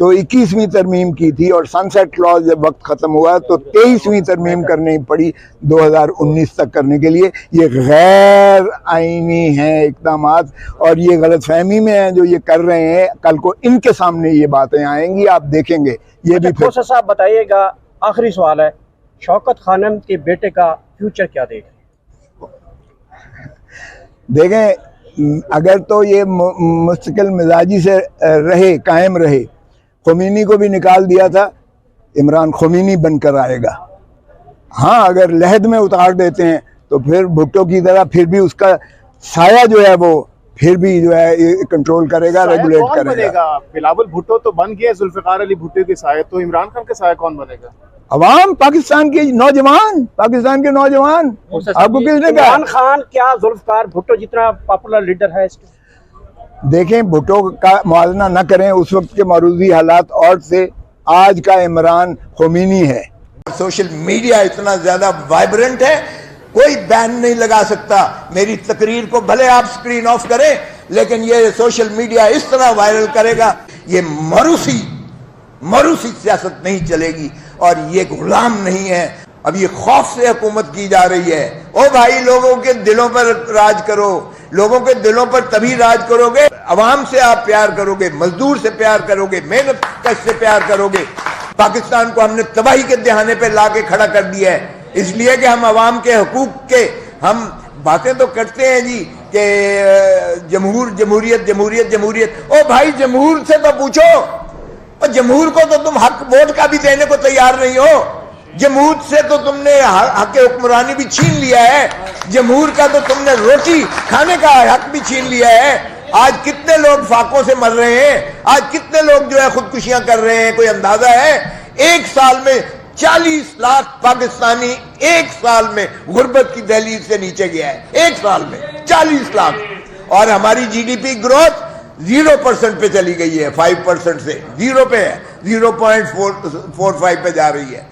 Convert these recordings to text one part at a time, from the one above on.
تو 21ویں ترمیم کی تھی اور سنسیٹ کلوز جب وقت ختم ہوا تو 23ویں ترمیم کرنی پڑی 2019 تک کرنے کے لیے. یہ غیر آئینی ہیں اقدامات اور یہ غلط فہمی میں ہیں جو یہ کر رہے ہیں. کل کو ان کے سامنے یہ باتیں آئیں گی, آپ دیکھیں گے. یہ بھی پھر کھوسہ صاحب بتائیے گا, آخری سوال ہے, شوکت خانم کے بیٹے کا فیوچر کیا دیکھ رہے ہیں؟ دیکھیں, اگر تو یہ مستقل مزاجی سے رہے, قائم رہے, خمینی کو بھی نکال دیا تھا, عمران خمینی بن کر آئے گا. ہاں اگر لحد میں اتار دیتے ہیں تو پھر بھٹو کی طرح پھر بھی اس کا سایہ جو ہے وہ پھر بھی جو ہے کنٹرول کرے گا, ریگولیٹ کون کرے بنے گا. گا؟ بلاول بھٹو تو بن گیا, ذوالفقار علی بھٹو کے سائے, تو عمران خان کے سائے کون بنے گا؟ عوام, پاکستان کے نوجوان, پاکستان کے نوجوان. آپ کو کس نے کہا؟ عمران خان کیا ذوالفقار بھٹو جتنا پاپولر لیڈر ہے اس کے؟ دیکھیں, بھٹو کا موازنہ نہ کریں, اس وقت کے معروضی حالات اور سے. آج کا عمران خمینی ہے. سوشل میڈیا اتنا زیادہ وائبرنٹ ہے, کوئی بین نہیں لگا سکتا. میری تقریر کو بھلے آپ سکرین آف کریں, لیکن یہ سوشل میڈیا اس طرح وائرل کرے گا. یہ موروثی سیاست نہیں چلے گی اور یہ غلام نہیں ہے. اب یہ خوف سے حکومت کی جا رہی ہے. او بھائی, لوگوں کے دلوں پر راج کرو, لوگوں کے دلوں پر تبھی راج کرو گے, عوام سے آپ پیار کرو گے, مزدور سے پیار کرو گے, محنت کش سے پیار کرو گے. پاکستان کو ہم نے تباہی کے دہانے پہ لا کے کھڑا کر دیا ہے, اس لیے کہ ہم عوام کے حقوق کے ہم باتیں تو کرتے ہیں جی کہ جمہوریت. او بھائی, جمہور سے تو پوچھو, اور جمہور کو تو تم حق ووٹ کا بھی دینے کو تیار نہیں ہو. جمہور سے تو تم نے حق حکمرانی بھی چھین لیا ہے, جمہور کا تو تم نے روٹی کھانے کا حق بھی چھین لیا ہے. آج کتنے لوگ فاقوں سے مر رہے ہیں, آج کتنے لوگ جو ہے خودکشیاں کر رہے ہیں, کوئی اندازہ ہے؟ ایک سال میں 40 لاکھ پاکستانی ایک سال میں غربت کی دہلیز سے نیچے گیا ہے, ایک سال میں 40 لاکھ. اور ہماری جی ڈی پی گروتھ 0% پہ چلی گئی ہے, 5% سے 0 پہ ہے, 0.45 پہ جا رہی ہے.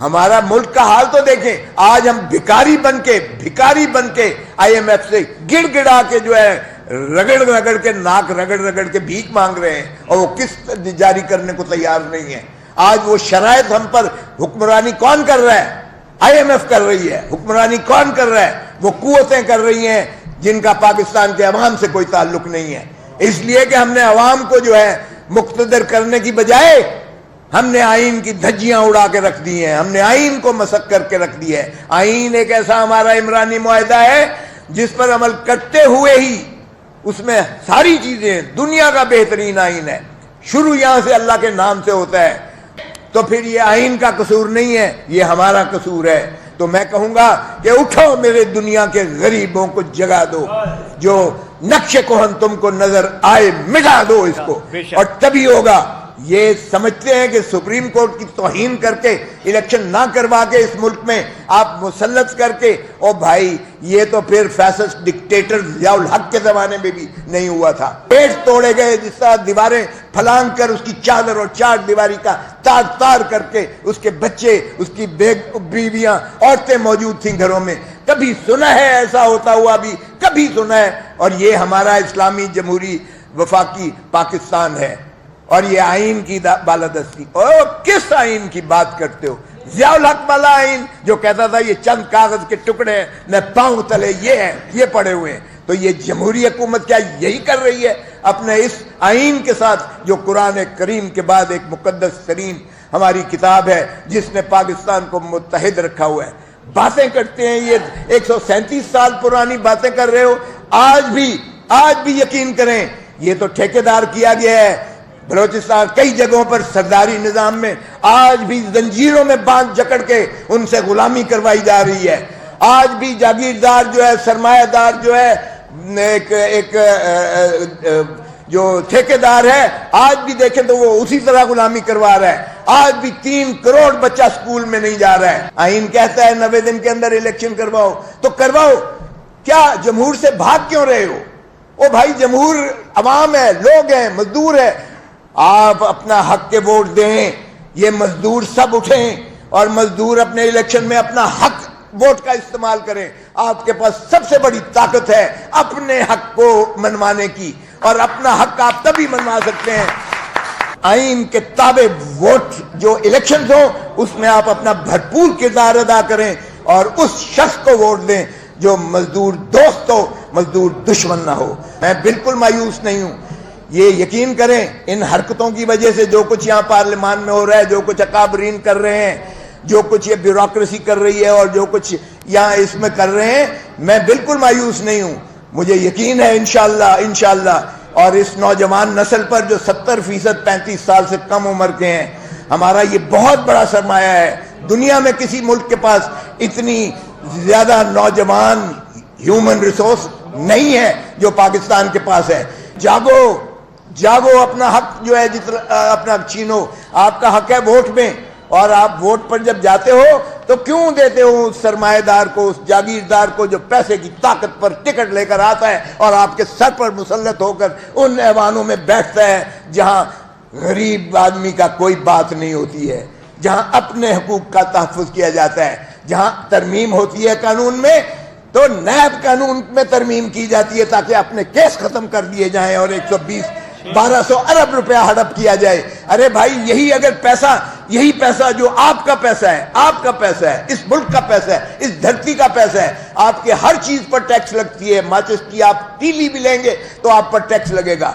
ہمارا ملک کا حال تو دیکھیں. آج ہم بھکاری بن کے آئی ایم ایف سے گڑ گڑا کے جو ہے رگڑ کے ناک رگڑ کے بھیک مانگ رہے ہیں, اور وہ قسط جاری کرنے کو تیار نہیں ہے. آج وہ شرائط ہم پر, حکمرانی کون کر رہا ہے؟ آئی ایم ایف کر رہی ہے. حکمرانی کون کر رہا ہے؟ وہ قوتیں کر رہی ہیں جن کا پاکستان کے عوام سے کوئی تعلق نہیں ہے. اس لیے کہ ہم نے عوام کو جو ہے مقتدر کرنے کی بجائے ہم نے آئین کی دھجیاں اڑا کے رکھ دی ہیں, ہم نے آئین کو مسخ کر کے رکھ دی ہے. آئین ایک ایسا ہمارا عمرانی معاہدہ ہے جس پر عمل کرتے ہوئے ہی اس میں ساری چیزیں, دنیا کا بہترین آئین ہے. شروع یہاں سے اللہ کے نام سے ہوتا ہے. تو پھر یہ آئین کا قصور نہیں ہے, یہ ہمارا قصور ہے. تو میں کہوں گا کہ اٹھو میرے دنیا کے غریبوں کو جگا دو, جو نقش کوہن تم کو نظر آئے مٹا دو اس کو, اور تبھی ہوگا. یہ سمجھتے ہیں کہ سپریم کورٹ کی توہین کر کے الیکشن نہ کروا کے اس ملک میں آپ مسلط کر کے, او بھائی یہ تو پھر فیسسٹ ڈکٹیٹر ضیاء الحق کے زمانے میں بھی نہیں ہوا تھا. پیٹ توڑے گئے, جس طرح دیواریں پھلانگ کر اس کی چادر اور چار دیواری کا تار کر کے اس کے بچے, اس کی بیویاں, عورتیں موجود تھیں گھروں میں. کبھی سنا ہے ایسا ہوتا ہوا؟ بھی کبھی سنا ہے؟ اور یہ ہمارا اسلامی جمہوری وفاقی پاکستان ہے, اور یہ آئین کی بالادستی. اور کس آئین کی بات کرتے ہو؟ ضیاء الحق والا آئین جو کہتا تھا یہ چند کاغذ کے ٹکڑے ہیں, نہ پاؤں تلے یہ ہیں, یہ پڑے ہوئے ہیں. تو یہ جمہوری حکومت کیا یہی کر رہی ہے اپنے اس آئین کے ساتھ, جو قرآن کریم کے بعد ایک مقدس ترین ہماری کتاب ہے جس نے پاکستان کو متحد رکھا ہوا ہے. باتیں کرتے ہیں, یہ 137 سال پرانی باتیں کر رہے ہو. آج بھی یقین کریں, یہ تو ٹھیکیدار کیا گیا ہے. بلوچستان کئی جگہوں پر سرداری نظام میں آج بھی زنجیروں میں باندھ جکڑ کے ان سے غلامی کروائی جا رہی ہے. آج بھی جاگیردار جو ہے, سرمایہ دار جو ہے, ایک جو ٹھیکیدار ہے, آج بھی دیکھیں تو وہ اسی طرح غلامی کروا رہا ہے. آج بھی 3 کروڑ بچہ سکول میں نہیں جا رہا ہے. آئین کہتا ہے 90 دن کے اندر الیکشن کرواؤ, تو کرواؤ. کیا جمہور سے بھاگ کیوں رہے ہو؟ او بھائی, جمہور عوام ہے, لوگ ہیں, مزدور ہے. آپ اپنا حق کے ووٹ دیں, یہ مزدور سب اٹھیں اور مزدور اپنے الیکشن میں اپنا حق ووٹ کا استعمال کریں. آپ کے پاس سب سے بڑی طاقت ہے اپنے حق کو منوانے کی, اور اپنا حق آپ تبھی منوا سکتے ہیں آئین کے تابع ووٹ جو الیکشنز ہو اس میں آپ اپنا بھرپور کردار ادا کریں اور اس شخص کو ووٹ دیں جو مزدور دوست ہو، مزدور دشمن نہ ہو۔ میں بالکل مایوس نہیں ہوں، یہ یقین کریں ان حرکتوں کی وجہ سے جو کچھ یہاں پارلیمان میں ہو رہا ہے، جو کچھ اکابرین کر رہے ہیں، جو کچھ یہ بیوروکریسی کر رہی ہے اور جو کچھ یہاں اس میں کر رہے ہیں، میں بالکل مایوس نہیں ہوں۔ مجھے یقین ہے انشاءاللہ اور اس نوجوان نسل پر جو 70% 35 سال سے کم عمر کے ہیں، ہمارا یہ بہت بڑا سرمایہ ہے۔ دنیا میں کسی ملک کے پاس اتنی زیادہ نوجوان ہیومن ریسورس نہیں ہے جو پاکستان کے پاس ہے۔ جاگو اپنا حق جو ہے اپنا چھینو، آپ کا حق ہے ووٹ میں، اور آپ ووٹ پر جب جاتے ہو تو کیوں دیتے ہو اس سرمایہ دار کو، اس جاگیردار کو جو پیسے کی طاقت پر ٹکٹ لے کر آتا ہے اور آپ کے سر پر مسلط ہو کر ان ایوانوں میں بیٹھتا ہے جہاں غریب آدمی کا کوئی بات نہیں ہوتی ہے، جہاں اپنے حقوق کا تحفظ کیا جاتا ہے، جہاں ترمیم ہوتی ہے قانون میں تو نیب قانون میں ترمیم کی جاتی ہے تاکہ اپنے کیس ختم کر دیے جائیں اور 120-1200 ارب روپیہ ہڑپ کیا جائے۔ ارے بھائی یہی پیسہ جو آپ کا پیسہ ہے، اس ملک کا پیسہ ہے، اس دھرتی کا پیسہ ہے، آپ کے ہر چیز پر ٹیکس لگتی ہے۔ ماچس کی آپ تیلی بھی لیں گے تو آپ پر ٹیکس لگے گا۔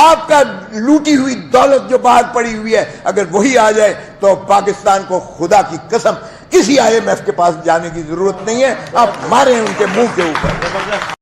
آپ کا لوٹی ہوئی دولت جو باہر پڑی ہوئی ہے اگر وہی آ جائے تو پاکستان کو خدا کی قسم کسی IMF کے پاس جانے کی ضرورت نہیں ہے، آپ ماریں ان کے منہ کے اوپر۔